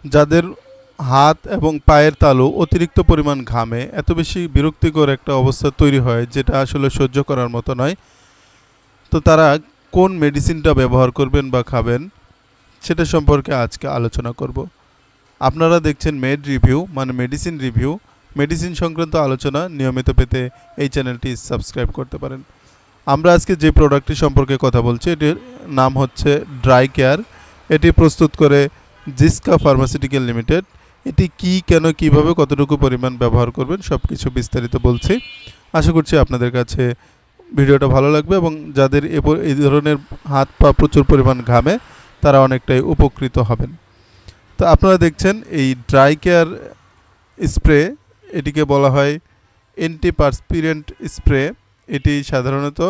যাদের হাত এবং পায়ের তালু অতিরিক্ত পরিমাণ ঘামে এত বেশি বিরক্তিকর একটা অবস্থা তৈরি হয় যেটা আসলে সহ্য করার মতো নয়, তো তারা কোন মেডিসিনটা ব্যবহার করবেন বা খাবেন সেটা সম্পর্কে আজকে আলোচনা করব। আপনারা দেখছেন মেড রিভিউ মানে মেডিসিন রিভিউ। মেডিসিন সংক্রান্ত আলোচনা নিয়মিত পেতে এই চ্যানেলটি সাবস্ক্রাইব করতে পারেন। আমরা আজকে যে প্রোডাক্টটি সম্পর্কে কথা বলছি এটির নাম হচ্ছে ড্রাই কেয়ার। এটি প্রস্তুত করে জিসকা ফার্মাসিউটিক্যাল লিমিটেড। এটি কি, কেন, কিভাবে, কতটুকু পরিমাণ ব্যবহার করবেন সব কিছু বিস্তারিত বলছি। আশা করছি আপনাদের কাছে ভিডিওটা ভালো লাগবে এবং যাদের এই ধরনের হাত পা প্রচুর পরিমাণ ঘামে তারা অনেকটাই উপকৃত হবেন। তো আপনারা দেখছেন এই ড্রাই কেয়ার স্প্রে, এটিকে বলা হয় অ্যান্টিপারস্পিরেন্ট স্প্রে। এটি সাধারণত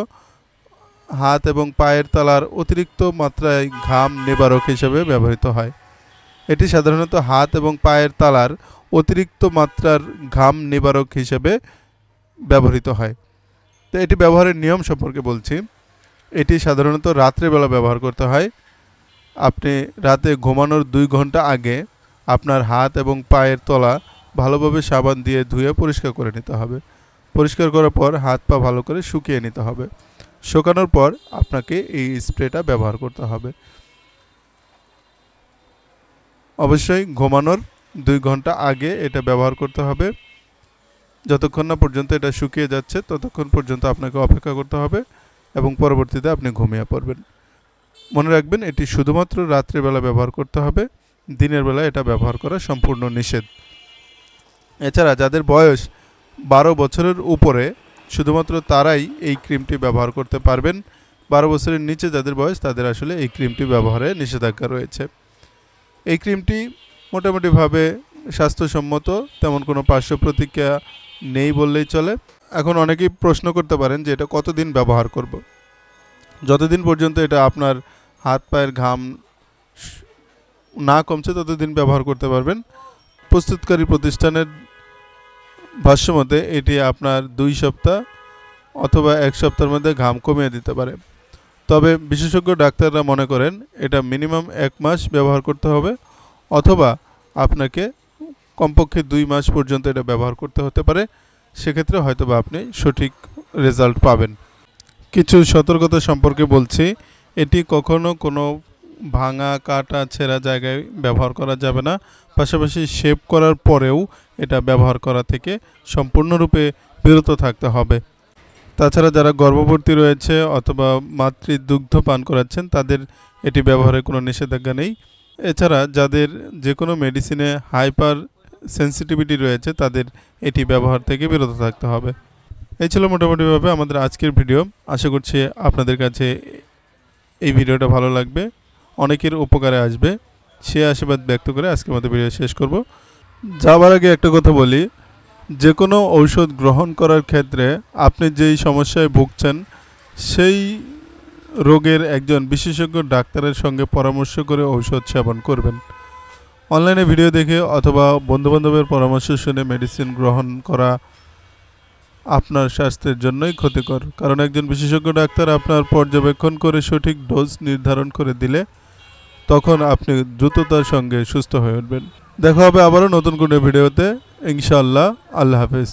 হাত এবং পায়ের তলার অতিরিক্ত মাত্রায় ঘাম নিবারক হিসেবে ব্যবহৃত হয়। এটি সাধারণত হাত এবং পায়ের তলার অতিরিক্ত মাত্রার ঘাম নিবারক হিসেবে ব্যবহৃত হয়। তো এটি ব্যবহারের নিয়ম সম্পর্কে বলছি। এটি সাধারণত রাত্রেবেলা ব্যবহার করতে হয়। আপনি রাতে ঘুমানোর 2 ঘন্টা আগে আপনার হাত এবং পায়ের তলা ভালোভাবে সাবান দিয়ে ধুয়ে পরিষ্কার করে নিতে হবে। পরিষ্কার করার পর হাত পা ভালো করে শুকিয়ে নিতে হবে। শুকানোর পর আপনাকে এই স্প্রেটা ব্যবহার করতে হবে। অবশ্যই ঘুমানোর 2 ঘন্টা আগে এটা ব্যবহার করতে হবে। যতক্ষণ না পর্যন্ত এটা শুকিয়ে যাচ্ছে ততক্ষণ পর্যন্ত আপনাকে অপেক্ষা করতে হবে এবং পরবর্তীতে আপনি ঘুমিয়ে পড়বেন। মনে রাখবেন এটি শুধুমাত্র রাত্রিবেলা ব্যবহার করতে হবে, দিনের বেলা এটা ব্যবহার করা সম্পূর্ণ নিষেধ। এছাড়া যাদের বয়স 12 বছরের উপরে শুধুমাত্র তারাই এই ক্রিমটি ব্যবহার করতে পারবেন। 12 বছরের নিচে যাদের বয়স তাদের আসলে এই ক্রিমটি ব্যবহারে নিষেধাজ্ঞা রয়েছে। এই ক্রিমটি মোটামুটিভাবে স্বাস্থ্যসম্মত, তেমন কোনো পার্শ্ব প্রতিক্রিয়া নেই বললেই চলে। এখন অনেকেই প্রশ্ন করতে পারেন যে এটা কতদিন ব্যবহার করব। যতদিন পর্যন্ত এটা আপনার হাত পায়ের ঘাম না কমছে ততদিন ব্যবহার করতে পারবেন। প্রস্তুতকারী প্রতিষ্ঠানের ভাষ্যমতে এটি আপনার 2 সপ্তাহ অথবা 1 সপ্তাহের মধ্যে ঘাম কমিয়ে দিতে পারে। তবে বিশেষজ্ঞ ডাক্তাররা মনে করেন এটা মিনিমাম 1 মাস ব্যবহার করতে হবে অথবা আপনাকে কমপক্ষে 2 মাস পর্যন্ত এটা ব্যবহার করতে হতে পারে। সেক্ষেত্রে হয়তোবা আপনি সঠিক রেজাল্ট পাবেন। কিছু সতর্কতা সম্পর্কে বলছি। এটি কখনো কোনো ভাঙা, কাটা, ছেঁড়া জায়গায় ব্যবহার করা যাবে না। পাশাপাশি শেভ করার পরেও এটা ব্যবহার করা থেকে সম্পূর্ণরূপে বিরত থাকতে হবে। তাছাড়া যারা গর্ভবতী রয়েছে অথবা মাতৃদুগ্ধ পান করাচ্ছেন তাদের এটি ব্যবহারে কোনো নিষেধাজ্ঞা নেই। এছাড়া যাদের যে কোনো মেডিসিনে হাইপার সেন্সিটিভিটি রয়েছে তাদের এটি ব্যবহার থেকে বিরত থাকতে হবে। এই ছিল মোটামুটিভাবে আমাদের আজকের ভিডিও। আশা করছি আপনাদের কাছে এই ভিডিওটা ভালো লাগবে, অনেকের উপকারে আসবে, সে আশীর্বাদ ব্যক্ত করে আজকের মতো ভিডিও শেষ করব। যাবার আগে একটা কথা বলি, যে কোনো ঔষধ গ্রহণ করার ক্ষেত্রে আপনি যেই সমস্যায় ভুগছেন সেই রোগের একজন বিশেষজ্ঞ ডাক্তারের সঙ্গে পরামর্শ করে ঔষধ সেবন করবেন। অনলাইনে ভিডিও দেখে অথবা বন্ধুবান্ধবের পরামর্শ শুনে মেডিসিন গ্রহণ করা আপনার স্বাস্থ্যের জন্যই ক্ষতিকর। কারণ একজন বিশেষজ্ঞ ডাক্তার আপনার পর্যবেক্ষণ করে সঠিক ডোজ নির্ধারণ করে দিলে তখন আপনি দ্রুততার সঙ্গে সুস্থ হয়ে উঠবেন। দেখা হবে আবারও নতুন কোনো ভিডিওতে ইনশাআল্লাহ। আল্লাহ হাফেজ।